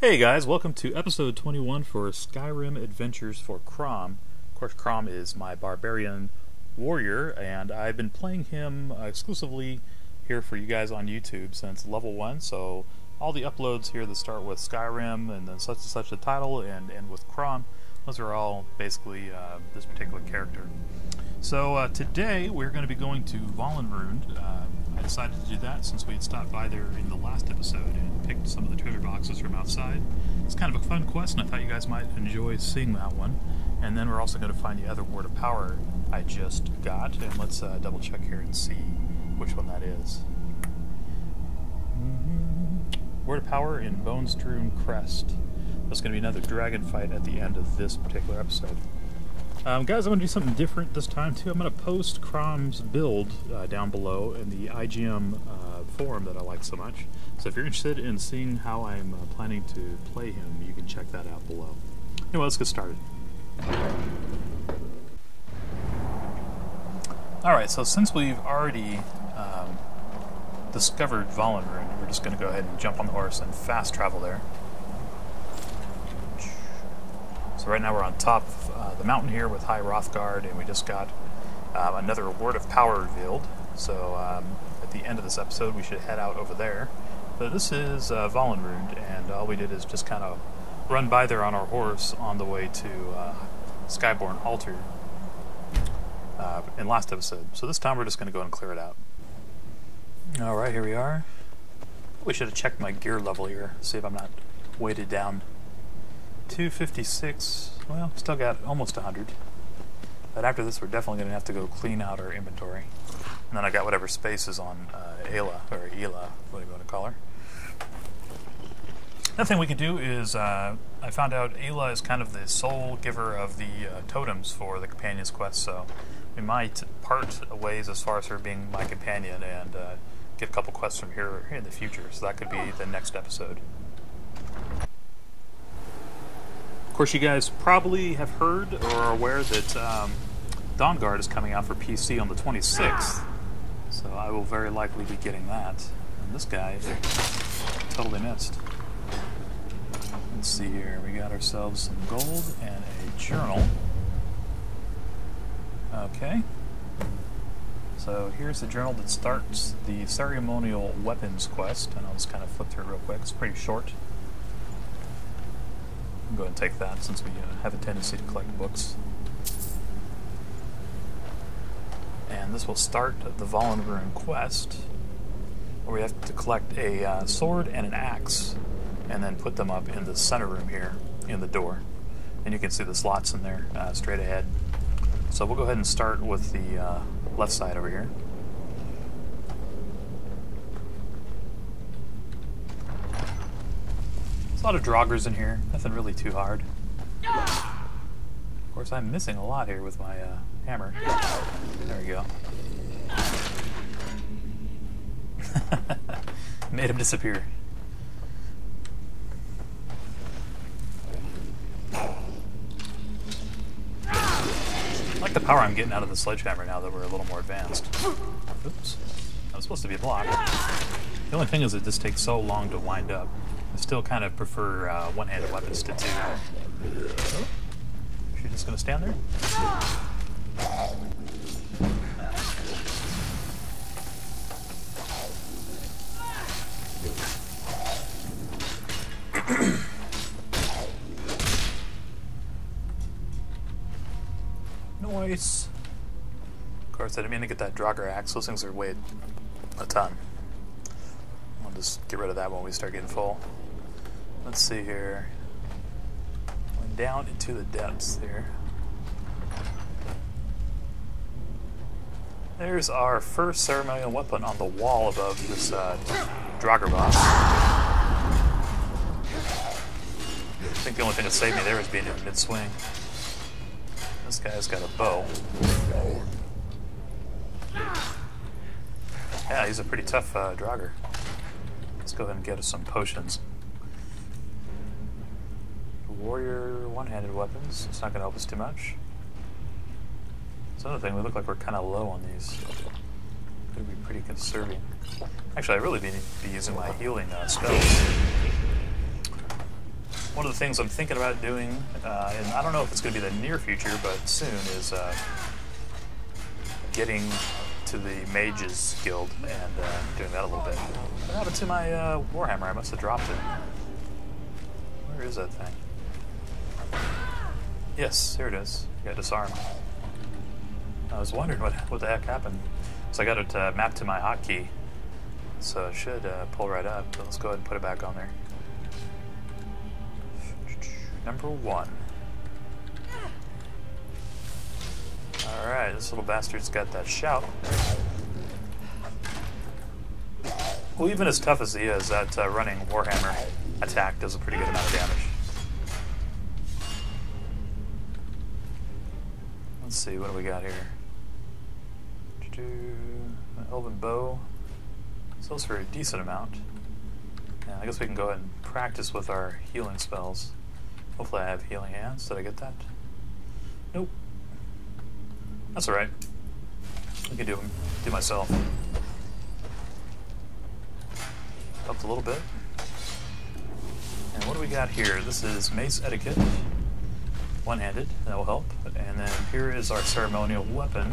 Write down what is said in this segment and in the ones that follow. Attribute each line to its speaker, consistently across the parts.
Speaker 1: Hey guys, welcome to episode 21 for Skyrim Adventures for Crom. Of course, Crom is my barbarian warrior, and I've been playing him exclusively here for you guys on YouTube since level 1, so all the uploads here that start with Skyrim and then such and such a title and end with Crom, those are all basically this particular character. So today we're going to be going to VOLUNRUUD. I decided to do that since we had stopped by there in the last episode and picked some of the treasure boxes from outside. It's kind of a fun quest, and I thought you guys might enjoy seeing that one. And then we're also going to find the other Word of Power I just got, and let's double check here and see which one that is. Word of Power in Bone-Strewn Crest. There's going to be another dragon fight at the end of this particular episode. Guys, I'm going to do something different this time too. I'm going to post Crom's build down below in the IGM forum that I like so much. So if you're interested in seeing how I'm planning to play him, you can check that out below. Anyway, let's get started. Alright, so since we've already discovered VOLUNRUUD, we're just going to go ahead and jump on the horse and fast travel there. So right now we're on top of the mountain here with High Rothgard, and we just got another Word of Power revealed. So at the end of this episode we should head out over there. But this is VOLUNRUUD, and all we did is just kind of run by there on our horse on the way to Skyborn Altar in last episode. So this time we're just going to go and clear it out. Alright, here we are. We should have checked my gear level here, see if I'm not weighted down. 256, well, still got almost 100. But after this, we're definitely going to have to go clean out our inventory. And then I got whatever space is on Aela, or Aela, what do you want to call her. Another thing we could do is, I found out Aela is kind of the sole giver of the totems for the companion's quest, so we might part ways as far as her being my companion and get a couple quests from here in the future, so that could be the next episode. Of course, you guys probably have heard or are aware that Dawnguard is coming out for PC on the 26th, so I will very likely be getting that. And this guy totally missed. Let's see here, we got ourselves some gold and a journal. Okay. So here's the journal that starts the ceremonial weapons quest, and I'll just kind of flip through it real quick. It's pretty short. Go ahead and take that since we have a tendency to collect books. And this will start the VOLUNRUUD quest, where we have to collect a sword and an axe, and then put them up in the center room here in the door. And you can see the slots in there straight ahead. So we'll go ahead and start with the left side over here. A lot of draugrs in here, nothing really too hard. Of course, I'm missing a lot here with my hammer. There we go. Made him disappear. I like the power I'm getting out of the sledgehammer now that we're a little more advanced. Oops. That was supposed to be a block. The only thing is it just takes so long to wind up. I still kind of prefer one-handed weapons to two. Oh. Is she just going to stand there? Nice. Of course, I didn't mean to get that draugr axe. Those things are weighed a ton. I'll just get rid of that when we start getting full. Let's see here. Going down into the depths there. There's our first ceremonial weapon on the wall above this draugr boss. I think the only thing that saved me there was being in mid-swing. This guy's got a bow. Yeah, he's a pretty tough draugr. Let's go ahead and get us some potions. Warrior one-handed weapons. It's not going to help us too much. That's another thing, we look like we're kind of low on these. Could be pretty conserving. Actually, I really need to be using my healing spells. one of the things I'm thinking about doing, and I don't know if it's going to be the near future, but soon, is getting to the Mages Guild and doing that a little bit. What happened to my Warhammer? I must have dropped it. Where is that thing? Yes, here it is. Got disarmed. I was wondering what the heck happened. So I got it mapped to my hotkey, so it should pull right up. So let's go ahead and put it back on there. Number 1. Alright, this little bastard's got that shout. Well, even as tough as he is, that running Warhammer attack does a pretty good amount of damage. Let's see, what do we got here? An elven bow. Sells for a decent amount. Yeah, I guess we can go ahead and practice with our healing spells. Hopefully I have healing hands. Did I get that? Nope. That's alright. I can do myself. Up a little bit. And what do we got here? This is Mace Etiquette. One-handed. That will help. And then here is our ceremonial weapon,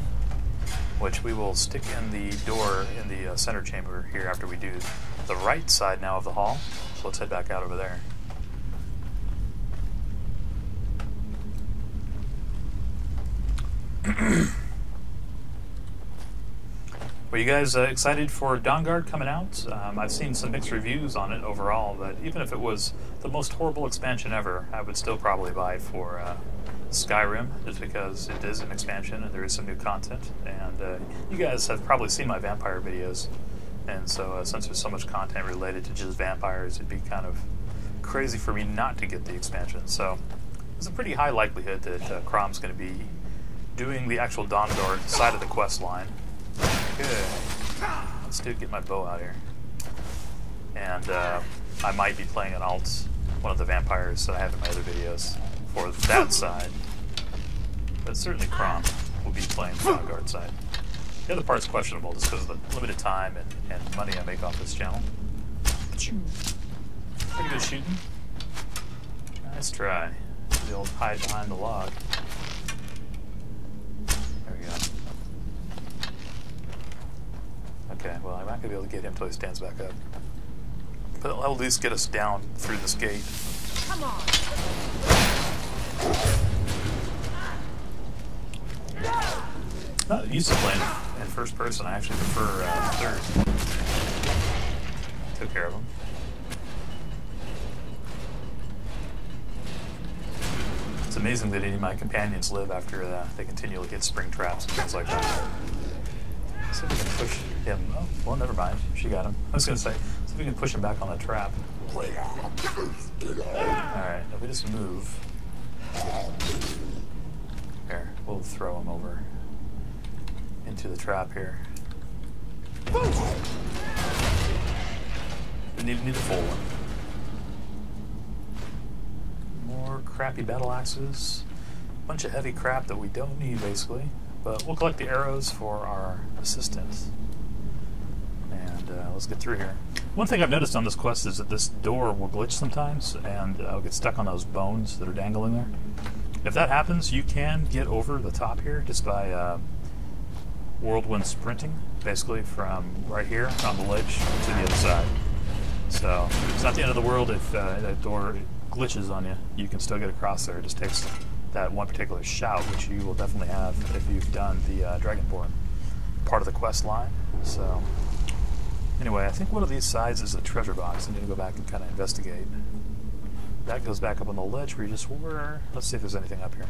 Speaker 1: which we will stick in the door in the center chamber here after we do the right side now of the hall. So let's head back out over there. Were you guys excited for Dawnguard coming out? I've seen some mixed reviews on it overall, but even if it was the most horrible expansion ever, I would still probably buy it for Skyrim, just because it is an expansion and there is some new content. And you guys have probably seen my vampire videos, and so since there's so much content related to just vampires, it'd be kind of crazy for me not to get the expansion. So there's a pretty high likelihood that Crom's going to be doing the actual Dawnguard side of the quest line. Good. Let's get my bow out here. And I might be playing an alt, one of the vampires that I have in my other videos for that side. But certainly Crom will be playing the Dawnguard side. The other part's questionable just because of the limited time and money I make off this channel. Pretty good shooting. Nice try. The old hide behind the log. There we go. Okay, well, I'm not going to be able to get him until he stands back up. But it'll at least get us down through this gate. Come on! Not used to playing in first person. I actually prefer third. Took care of him. It's amazing that any of my companions live after they continually hit spring traps and things like that. See if we can push him. Oh, well, never mind. She got him. I was going to say, see if we can push him back on the trap. Alright, if we just move. Here, we'll throw him over into the trap here. We need a full one. More crappy battle axes. Bunch of heavy crap that we don't need, basically. But we'll collect the arrows for our assistants. And let's get through here. One thing I've noticed on this quest is that this door will glitch sometimes, and I'll get stuck on those bones that are dangling there. If that happens, you can get over the top here just by whirlwind sprinting, basically from right here on the ledge to the other side. So it's not the end of the world if that door glitches on you. You can still get across there. It just takes that one particular shout, which you will definitely have if you've done the Dragonborn part of the quest line. So anyway, I think one of these sides is a treasure box. I need to go back and kind of investigate. That goes back up on the ledge where you just were. Let's see if there's anything up here.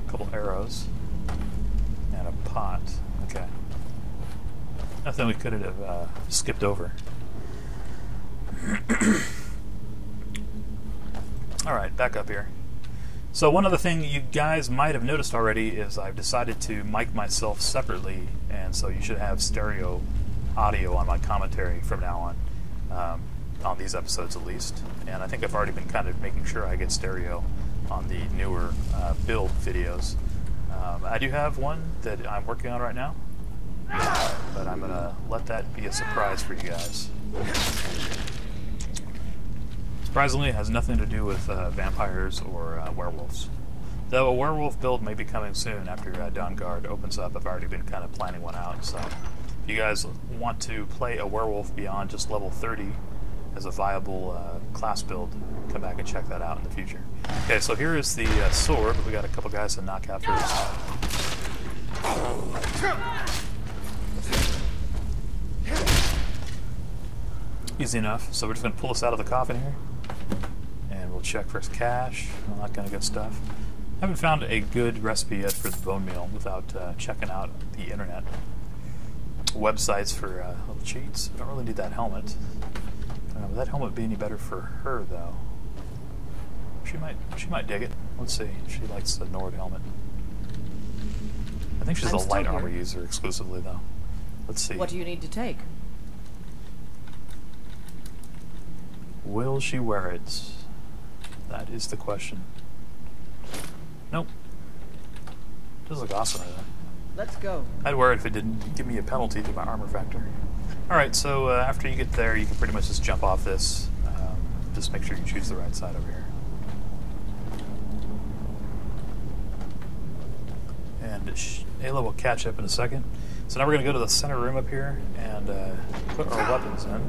Speaker 1: A couple arrows and a pot. Okay. Nothing we could have skipped over. Alright, back up here. So one other thing you guys might have noticed already is I've decided to mic myself separately, and so you should have stereo audio on my commentary from now on these episodes at least. And I think I've already been kind of making sure I get stereo on the newer build videos. I do have one that I'm working on right now, but I'm going to let that be a surprise for you guys. Surprisingly, it has nothing to do with vampires or werewolves. Though a werewolf build may be coming soon after Dawnguard opens up. I've already been kind of planning one out, so if you guys want to play a werewolf beyond just level 30 as a viable class build, come back and check that out in the future. Okay, so here is the sword, but we got a couple guys to knock out first. Easy enough, so we're just going to pull this out of the coffin here, and we'll check for cash, all that kind of good stuff. I haven't found a good recipe yet for the bone meal without checking out the internet. Websites for little cheats. I don't really need that helmet. Would that helmet be any better for her, though? She might dig it. Let's see. She likes the Nord helmet. I think she's a light armor user exclusively, though. Let's see.
Speaker 2: What do you need to take?
Speaker 1: Will she wear it? That is the question. Nope. Does look awesome right there.
Speaker 2: Let's go.
Speaker 1: I'd wear it if it didn't give me a penalty to my armor factor. Alright, so after you get there, you can pretty much just jump off this. Just make sure you choose the right side over here. And Aela will catch up in a second. So now we're going to go to the center room up here and put our weapons in.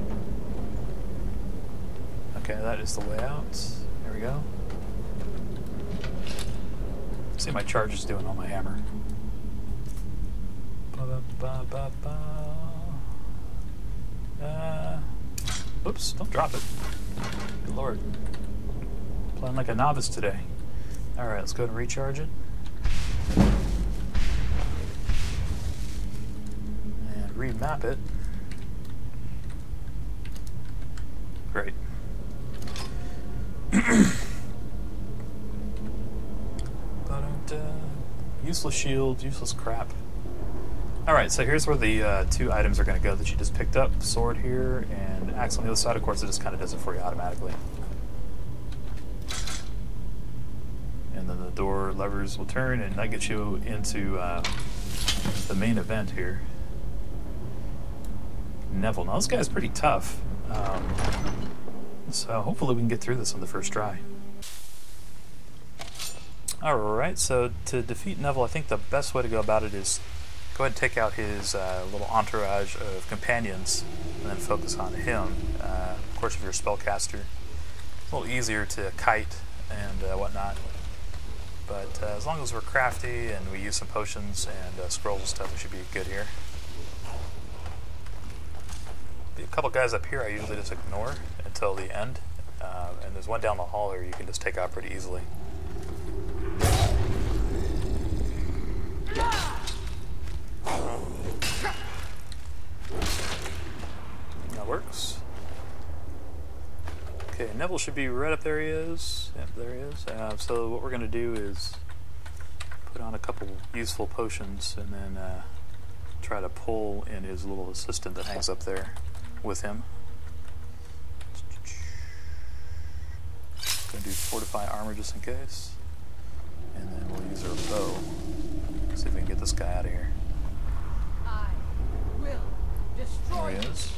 Speaker 1: Okay, that is the way out. There we go. See my charge is doing on my hammer. Oops, don't drop it. Good lord. Playing like a novice today. Alright, let's go ahead and recharge it. And remap it. Great. Useless shield, useless crap. Alright, so here's where the two items are going to go that you just picked up. Sword here, and axe on the other side. Of course, it just kind of does it for you automatically. And then the door levers will turn, and that gets you into the main event here. Neville. Now, this guy's pretty tough. So hopefully we can get through this on the first try. Alright, so to defeat Neville, I think the best way to go about it is go ahead and take out his little entourage of companions and then focus on him. Of course, if you're a spellcaster, it's a little easier to kite and whatnot. But as long as we're crafty and we use some potions and scrolls and stuff, we should be good here. A couple guys up here I usually just ignore until the end. And there's one down the hall here you can just take out pretty easily. That works. Okay, Neville should be right up there. He is. Yep, there he is. So what we're going to do is put on a couple useful potions and then try to pull in his little assistant that hangs up there with him. Going to do fortify armor just in case. And then we'll use our bow. See if we can get this guy out of here.
Speaker 2: I will destroy
Speaker 1: There he is.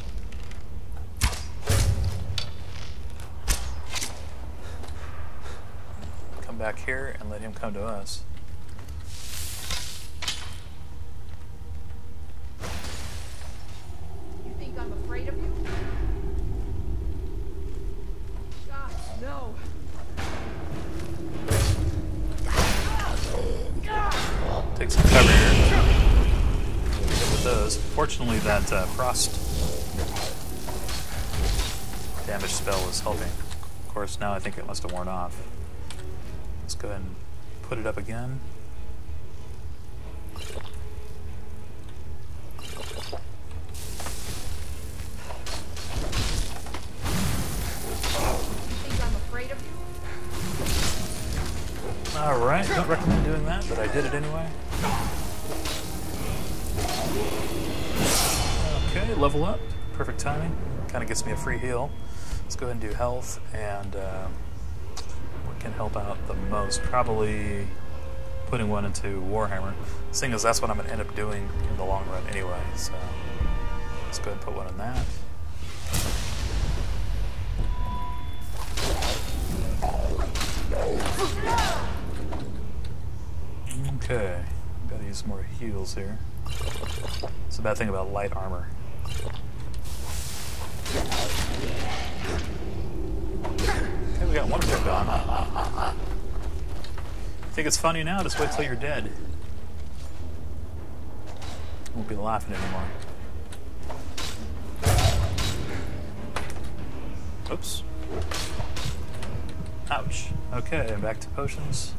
Speaker 1: Come back here and let him come to us.
Speaker 2: You think I'm afraid of you? God, no.
Speaker 1: Take some cover here. Good with those. Fortunately, that frost damage spell was helping. Of course, now I think it must have worn off. Let's go ahead and put it up again. Alright, don't recommend doing that, but I did it anyway. Okay, level up. Perfect timing. Kind of gets me a free heal. Let's go ahead and do health, and what can help out the most? Probably putting one into Warhammer. Seeing as that's what I'm going to end up doing in the long run anyway, so let's go ahead and put one in that. Okay, gotta use some more heals here. It's a bad thing about light armor. Okay, we got one of them gone. Think it's funny now? Just wait till you're dead. Won't be laughing anymore. Oops. Ouch. Okay, back to potions.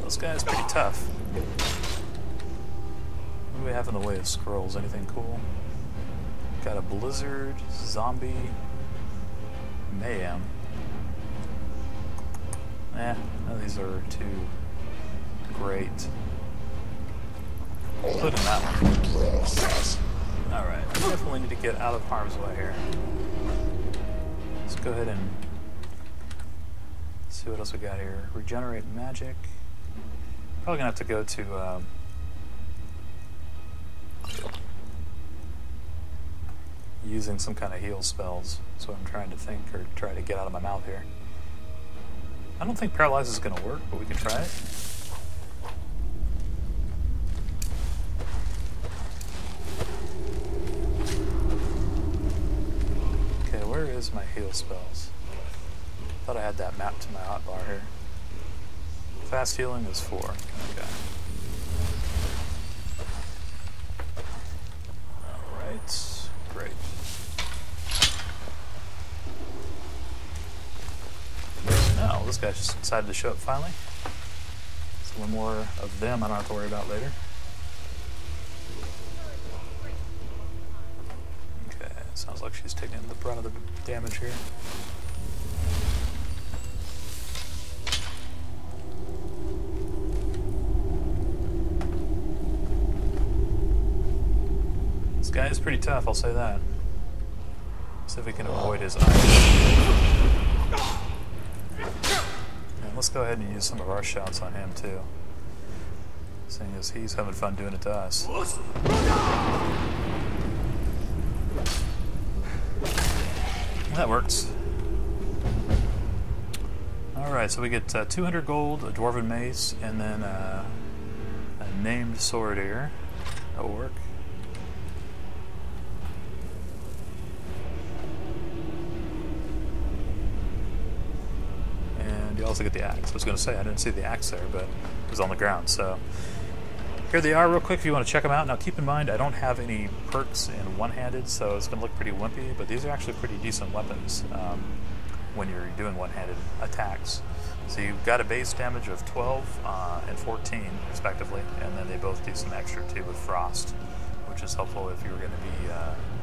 Speaker 1: This guy's pretty tough. What do we have in the way of scrolls? Anything cool? Got a blizzard, zombie, mayhem. None of these are too great. Including that one. Alright, definitely need to get out of harm's way here. Let's go ahead and see what else we got here. Regenerate magic. Probably gonna have to go to using some kind of heal spells. That's what I'm trying to think, or try to get out of my mouth here. I don't think paralyze is gonna work, but we can try it. Where is my heal spells? Thought I had that mapped to my hotbar here. Fast healing is 4. Okay. Alright. Great. Oh, this guy just decided to show up finally. So one more of them I don't have to worry about later. Sounds like she's taking the brunt of the damage here. This guy is pretty tough, I'll say that. See if we can avoid his eyes. And let's go ahead and use some of our shots on him too. Seeing as he's having fun doing it to us. That works. Alright, so we get 200 gold, a dwarven mace, and then a named sword here. That'll work. And you also get the axe. I was going to say, I didn't see the axe there, but it was on the ground, so... Here they are real quick if you want to check them out. Now keep in mind I don't have any perks in one-handed, so it's going to look pretty wimpy, but these are actually pretty decent weapons when you're doing one-handed attacks. So you've got a base damage of 12 and 14 respectively, and then they both do some extra too with frost, which is helpful if you're going to be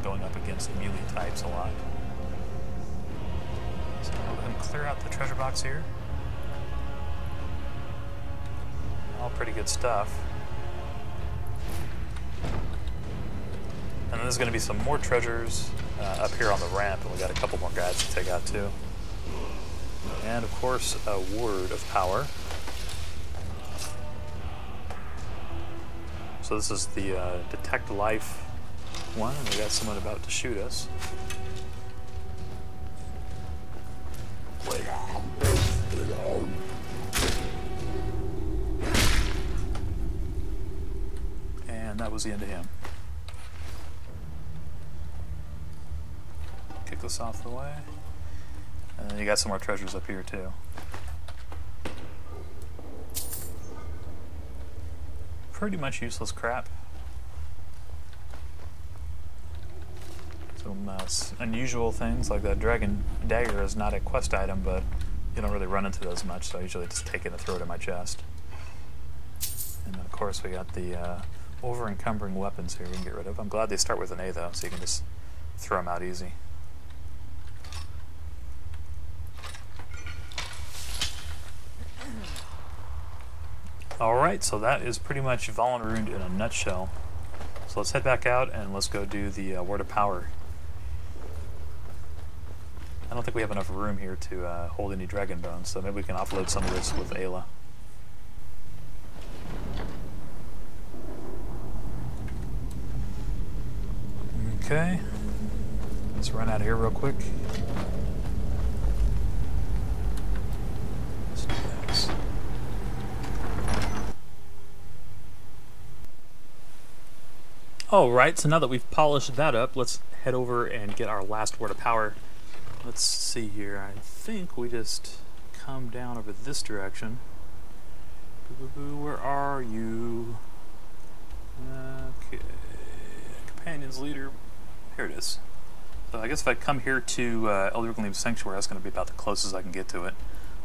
Speaker 1: going up against melee types a lot. So I'll go ahead and clear out the treasure box here. All pretty good stuff. And then there's going to be some more treasures up here on the ramp, and we got a couple more guys to take out too. And of course, a word of power. So this is the detect life one, and we got someone about to shoot us. Wait. And that was the end of him. Kick this off the way. And then you got some more treasures up here too. Pretty much useless crap. Some unusual things like that dragon dagger is not a quest item, but you don't really run into those much, so I usually just take it and throw it in my chest. And then of course we got the over-encumbering weapons here we can get rid of. I'm glad they start with an A though, so you can just throw them out easy. Alright, so that is pretty much VOLUNRUUD in a nutshell. So let's head back out and let's go do the word of power. I don't think we have enough room here to hold any dragon bones, so maybe we can offload some of this with Aela. Okay. Let's run out of here real quick. Let's do this. Alright, so now that we've polished that up, let's head over and get our last word of power. Let's see here. I think we just come down over this direction. Where are you? Okay. Companions leader. Here it is. So I guess if I come here to Elder Sanctuary, that's going to be about the closest I can get to it.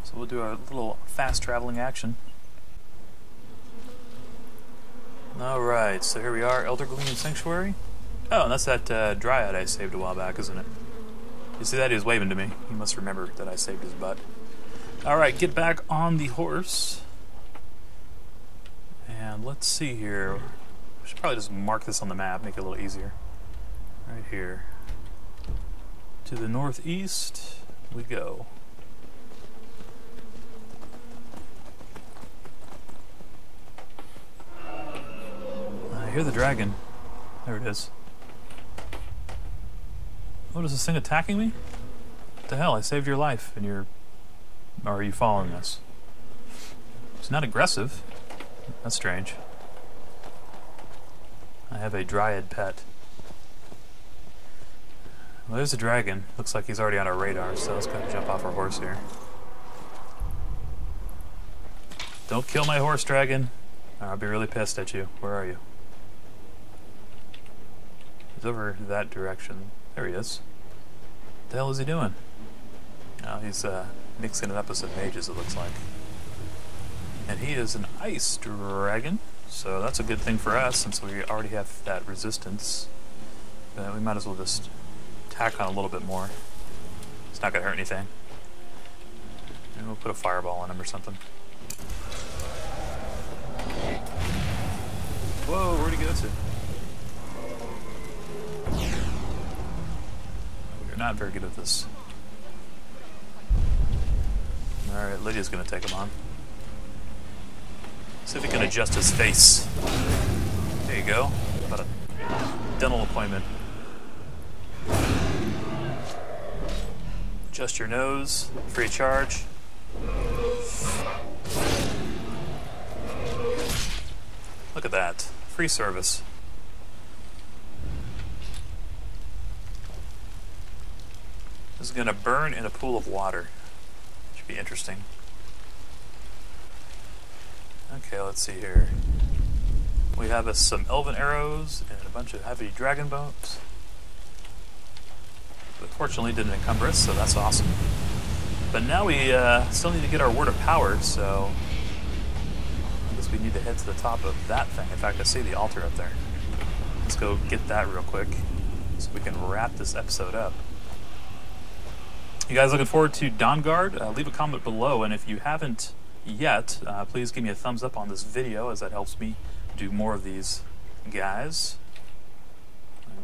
Speaker 1: So we'll do a little fast traveling action. Alright, so here we are, Elder Sanctuary. Oh, and that's that Dryad I saved a while back, isn't it? You see that? He was waving to me. He must remember that I saved his butt. Alright, get back on the horse. And let's see here. I should probably just mark this on the map, make it a little easier. Right here. To the northeast we go. I hear the dragon. There it is. What is this thing attacking me? What the hell? I saved your life and you're... Or are you following us? It's not aggressive. That's strange. I have a dryad pet. Well, there's a dragon. Looks like he's already on our radar, so let's go jump off our horse here. Don't kill my horse, dragon. Or I'll be really pissed at you. Where are you? He's over that direction. There he is. What the hell is he doing? Oh, he's mixing it up with some mages, it looks like. And he is an ice dragon, so that's a good thing for us since we already have that resistance. We might as well just tack on a little bit more. It's not going to hurt anything. And we'll put a fireball on him or something. Whoa, where'd he go to? We're not very good at this. Alright, Lydia's going to take him on. See if he can adjust his face. There you go. About a dental appointment. Adjust your nose. Free of charge. Look at that. Free service. This is going to burn in a pool of water. Should be interesting. Okay, let's see here. We have some elven arrows and a bunch of heavy dragon bones. But fortunately didn't encumber us, so that's awesome. But now we still need to get our word of power, so I guess we need to head to the top of that thing. In fact, I see the altar up there. Let's go get that real quick so we can wrap this episode up. You guys looking forward to Dawnguard? Leave a comment below, and if you haven't yet, please give me a thumbs up on this video, as that helps me do more of these guys.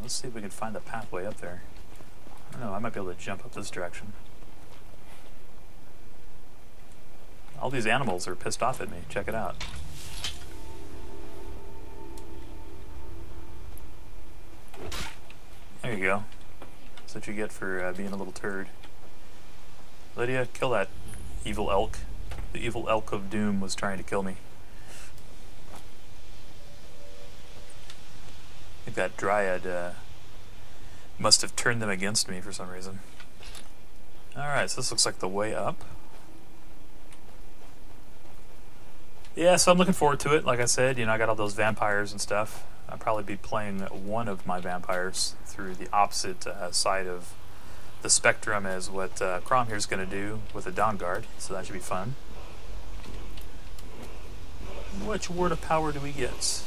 Speaker 1: Let's see if we can find the pathway up there. I don't know, I might be able to jump up this direction. All these animals are pissed off at me. Check it out. There you go. That's what you get for being a little turd. Lydia, kill that evil elk. The evil elk of doom was trying to kill me. I think that dryad must have turned them against me for some reason. Alright, so this looks like the way up. Yeah, so I'm looking forward to it. Like I said, you know, I got all those vampires and stuff. I'll probably be playing one of my vampires through the opposite side of the spectrum as what Crom here is going to do with the Dawnguard, so that should be fun. Which word of power do we get?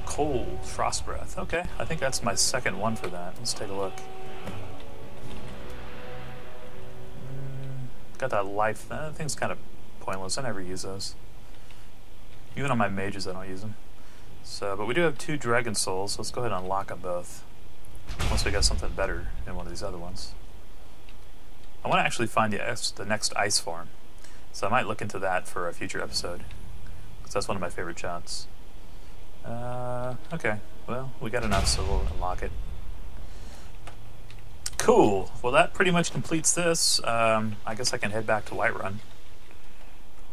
Speaker 1: Cold, frost breath. Okay, I think that's my second one for that. Let's take a look. Got that life. That thing's kind of pointless. I never use those. Even on my mages, I don't use them. So, but we do have 2 dragon souls. So let's go ahead and unlock them both. Once we got something better in one of these other ones. I want to actually find the next ice form, so I might look into that for a future episode, because that's one of my favorite shots. Okay, Well, we got enough, so we'll unlock it. Cool. Well, that pretty much completes this. I guess I can head back to Whiterun.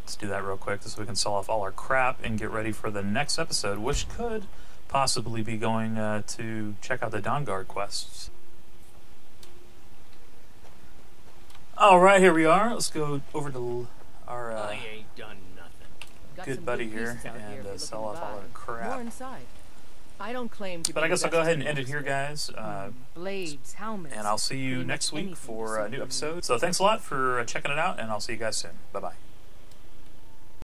Speaker 1: Let's do that real quick so we can sell off all our crap and get ready for the next episode, which could possibly be going to check out the Dawnguard quests. Alright, here we are. Let's go over to our
Speaker 3: I ain't done nothing.
Speaker 2: Got
Speaker 1: good
Speaker 2: some
Speaker 1: buddy
Speaker 2: good
Speaker 1: here
Speaker 2: pieces out here if
Speaker 1: and
Speaker 2: you're
Speaker 1: sell
Speaker 2: looking
Speaker 1: off
Speaker 2: to
Speaker 1: all our
Speaker 2: buy.
Speaker 1: crap.
Speaker 2: More inside. I don't claim to be
Speaker 1: But I guess
Speaker 2: the
Speaker 1: I'll go
Speaker 2: best
Speaker 1: ahead and
Speaker 2: in
Speaker 1: end it
Speaker 2: the
Speaker 1: here, guys.
Speaker 2: blades, helmets.
Speaker 1: And I'll see you
Speaker 2: pretty
Speaker 1: next
Speaker 2: much
Speaker 1: week
Speaker 2: anything
Speaker 1: for
Speaker 2: to
Speaker 1: a new
Speaker 2: see
Speaker 1: episode. So thanks a lot for checking it out, and I'll see you guys soon. Bye-bye.